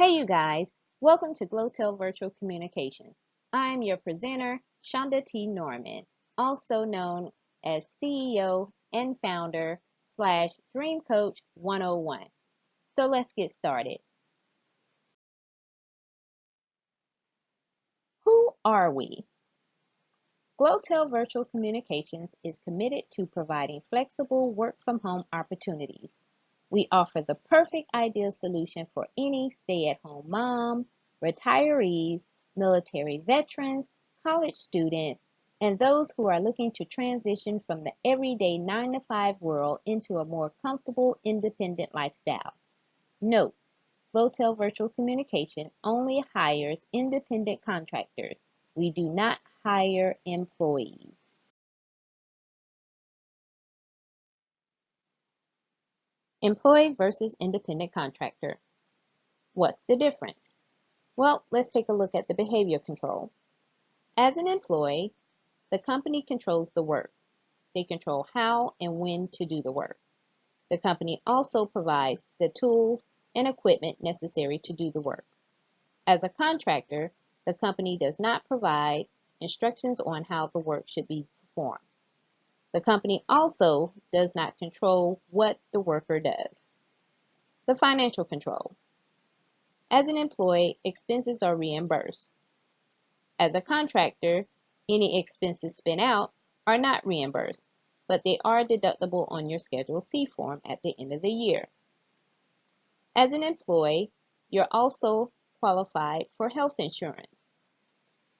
Hey you guys, welcome to Glotele Virtual Communication. I'm your presenter, Shonda T. Norman, also known as CEO and founder / Dream Coach 101. So let's get started. Who are we? Glotele Virtual Communications is committed to providing flexible work from home opportunities. We offer the perfect ideal solution for any stay-at-home mom, retirees, military veterans, college students, and those who are looking to transition from the everyday 9-to-5 world into a more comfortable, independent lifestyle. Note, Glotele Virtual Communication only hires independent contractors. We do not hire employees. Employee versus independent contractor. What's the difference? Well, let's take a look at the behavior control. As an employee, the company controls the work. They control how and when to do the work. The company also provides the tools and equipment necessary to do the work. As a contractor, the company does not provide instructions on how the work should be performed. The company also does not control what the worker does. The financial control. As an employee, expenses are reimbursed. As a contractor, any expenses spent out are not reimbursed, but they are deductible on your Schedule C form at the end of the year. As an employee, you're also qualified for health insurance,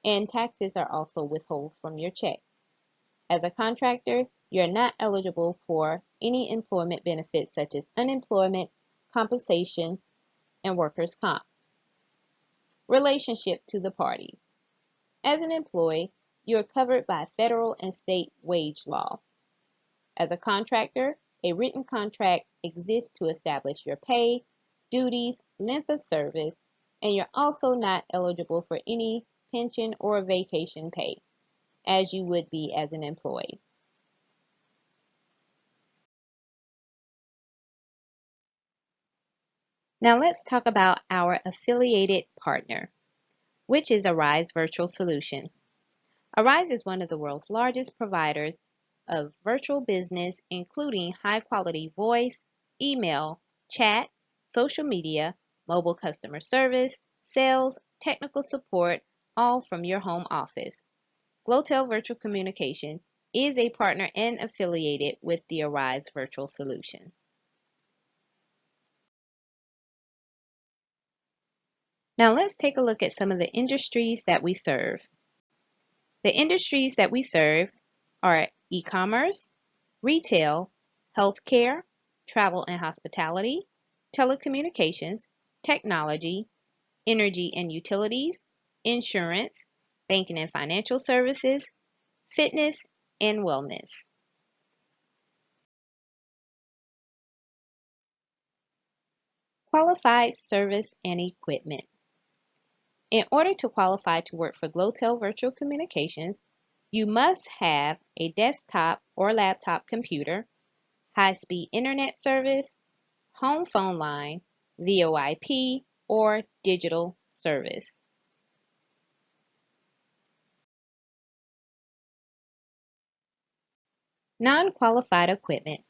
and taxes are also withheld from your check. As a contractor, you're not eligible for any employment benefits such as unemployment, compensation, and workers' comp. Relationship to the parties. As an employee, you are covered by federal and state wage law. As a contractor, a written contract exists to establish your pay, duties, length of service, and you're also not eligible for any pension or vacation pay, as you would be as an employee. Now let's talk about our affiliated partner, which is a Ryze virtual solution. Ryze is one of the world's largest providers of virtual business, including high-quality voice, email, chat, social media, mobile customer service, sales, technical support, all from your home office. Glotele Virtual Communication is a partner and affiliated with the Ryze virtual solution. Now let's take a look at some of the industries that we serve. The industries that we serve are e-commerce, retail, healthcare, travel and hospitality, telecommunications, technology, energy and utilities, insurance, banking and financial services, fitness, and wellness. Qualified service and equipment. In order to qualify to work for Glotele Virtual Communications, you must have a desktop or laptop computer, high-speed internet service, home phone line, VoIP, or digital service. Non-qualified equipment,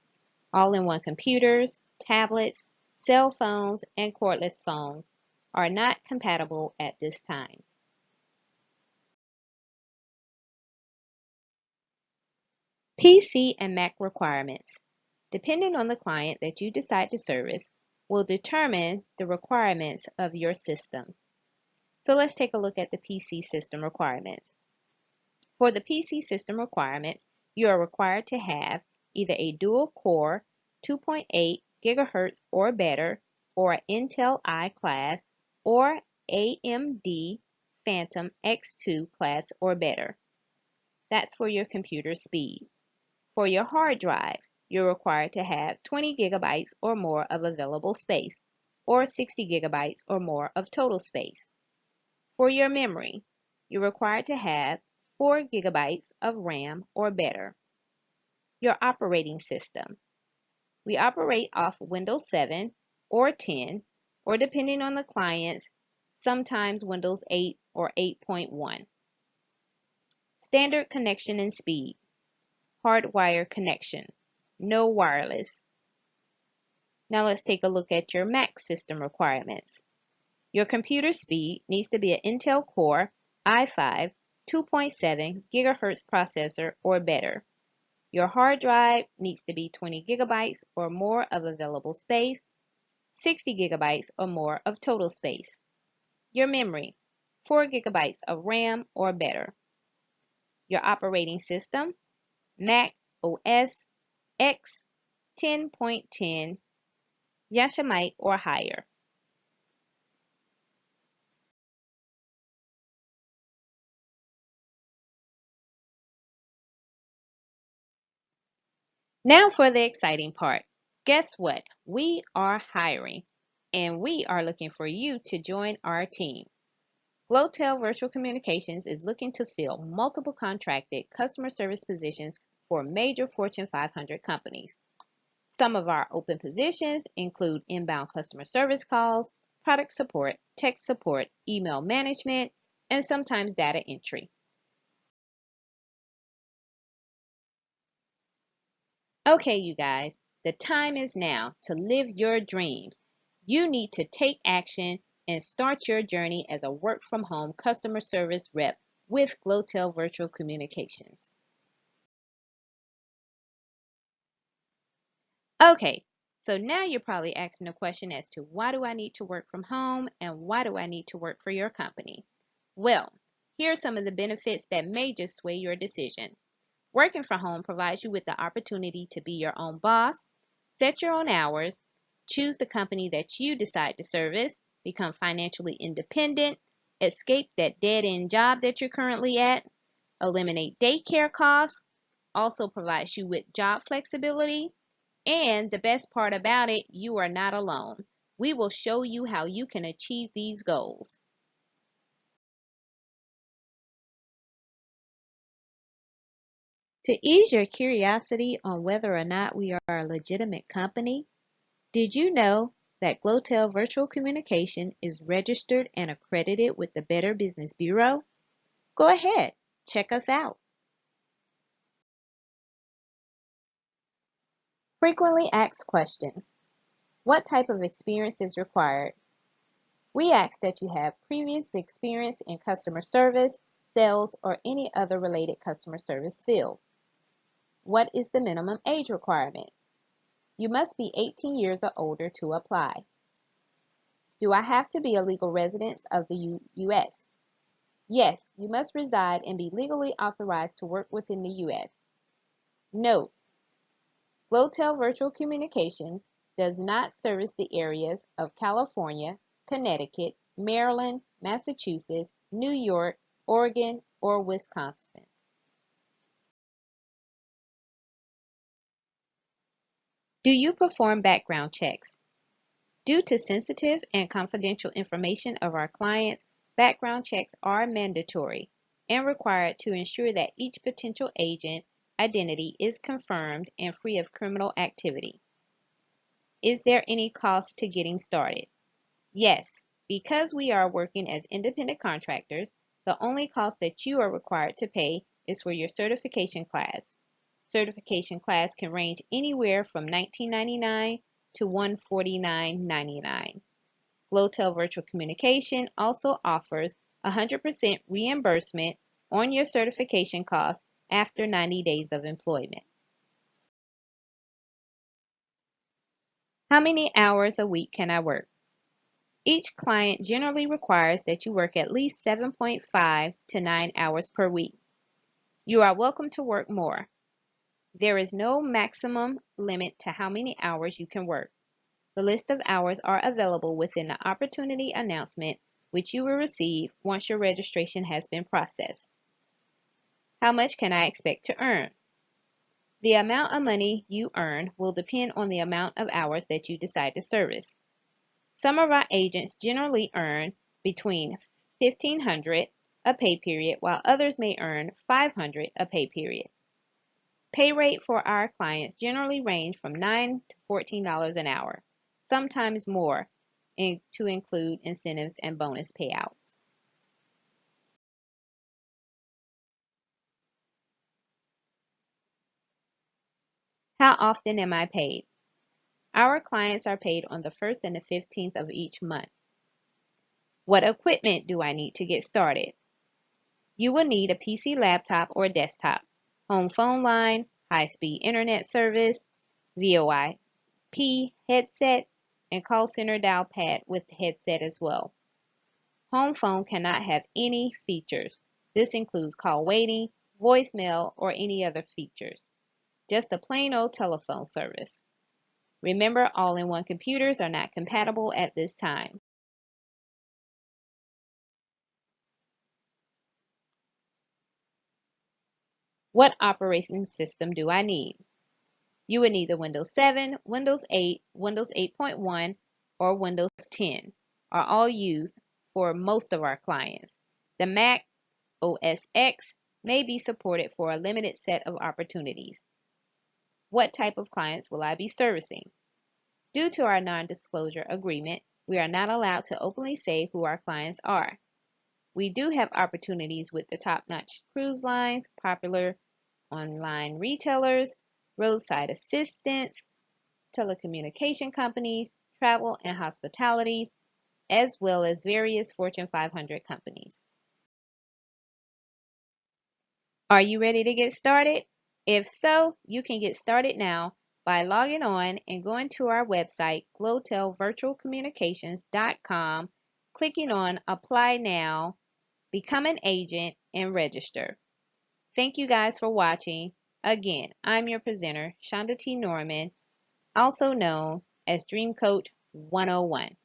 all-in-one computers, tablets, cell phones, and cordless phones are not compatible at this time. PC and Mac requirements, depending on the client that you decide to service, will determine the requirements of your system. So let's take a look at the PC system requirements. For the PC system requirements, you are required to have either a dual-core 2.8 GHz or better, or Intel I class, or AMD Phantom X2 class or better. That's for your computer speed. For your hard drive, you're required to have 20 gigabytes or more of available space, or 60 gigabytes or more of total space. For your memory, you're required to have 4 gigabytes of RAM or better. Your operating system. We operate off Windows 7 or 10 or depending on the clients, sometimes Windows 8 or 8.1. Standard connection and speed. Hardwire connection. No wireless. Now let's take a look at your Mac system requirements. Your computer speed needs to be an Intel Core i5 2.7 GHz processor or better. Your hard drive needs to be 20 gigabytes or more of available space, 60 gigabytes or more of total space. Your memory, 4 gigabytes of RAM or better. Your operating system, Mac OS X 10.10, Yosemite or higher. Now for the exciting part. Guess what? We are hiring, and we are looking for you to join our team. Glotele Virtual Communications is looking to fill multiple contracted customer service positions for major Fortune 500 companies. Some of our open positions include inbound customer service calls, product support, tech support, email management, and sometimes data entry. Okay, you guys, the time is now to live your dreams. You need to take action and start your journey as a work-from-home customer service rep with Glotele Virtual Communications. Okay, so now you're probably asking a question as to why do I need to work from home and why do I need to work for your company? Well, here are some of the benefits that may just sway your decision. Working from home provides you with the opportunity to be your own boss, set your own hours, choose the company that you decide to service, become financially independent, escape that dead-end job that you're currently at, eliminate daycare costs, also provides you with job flexibility, and the best part about it, you are not alone. We will show you how you can achieve these goals. To ease your curiosity on whether or not we are a legitimate company, did you know that Glotele Virtual Communication is registered and accredited with the Better Business Bureau? Go ahead, check us out. Frequently asked questions. What type of experience is required? We ask that you have previous experience in customer service, sales, or any other related customer service field. What is the minimum age requirement? You must be 18 years or older to apply. Do I have to be a legal resident of the U.S.? Yes, you must reside and be legally authorized to work within the U.S. Note: Glotele Virtual Communication does not service the areas of California, Connecticut, Maryland, Massachusetts, New York, Oregon, or Wisconsin. Do you perform background checks? Due to sensitive and confidential information of our clients, background checks are mandatory and required to ensure that each potential agent identity is confirmed and free of criminal activity. Is there any cost to getting started? Yes, because we are working as independent contractors, the only cost that you are required to pay is for your certification class. Certification class can range anywhere from $19.99 to $149.99. Glotele Virtual Communication also offers 100% reimbursement on your certification costs after 90 days of employment. How many hours a week can I work? Each client generally requires that you work at least 7.5 to 9 hours per week. You are welcome to work more. There is no maximum limit to how many hours you can work. The list of hours are available within the opportunity announcement, which you will receive once your registration has been processed. How much can I expect to earn? The amount of money you earn will depend on the amount of hours that you decide to service. Some of our agents generally earn between $1,500 a pay period, while others may earn $500 a pay period. Pay rate for our clients generally range from $9 to $14 an hour, sometimes more, to include incentives and bonus payouts. How often am I paid? Our clients are paid on the 1st and the 15th of each month. What equipment do I need to get started? You will need a PC laptop or desktop, home phone line, high-speed internet service, VoIP headset, and call center dial pad with headset as well. Home phone cannot have any features. This includes call waiting, voicemail, or any other features. Just a plain old telephone service. Remember, all-in-one computers are not compatible at this time. What operating system do I need? You would need the Windows 7, Windows 8, Windows 8.1, or Windows 10 are all used for most of our clients. The Mac OS X may be supported for a limited set of opportunities. What type of clients will I be servicing? Due to our non-disclosure agreement, we are not allowed to openly say who our clients are. We do have opportunities with the top-notch cruise lines, popular online retailers, roadside assistants, telecommunication companies, travel and hospitality, as well as various Fortune 500 companies. Are you ready to get started? If so, you can get started now by logging on and going to our website, glotelevirtualcommunications.com, clicking on Apply Now, Become an Agent, and Register. Thank you guys for watching. Again, I'm your presenter, Shonda T. Norman, also known as Dream Coach 101.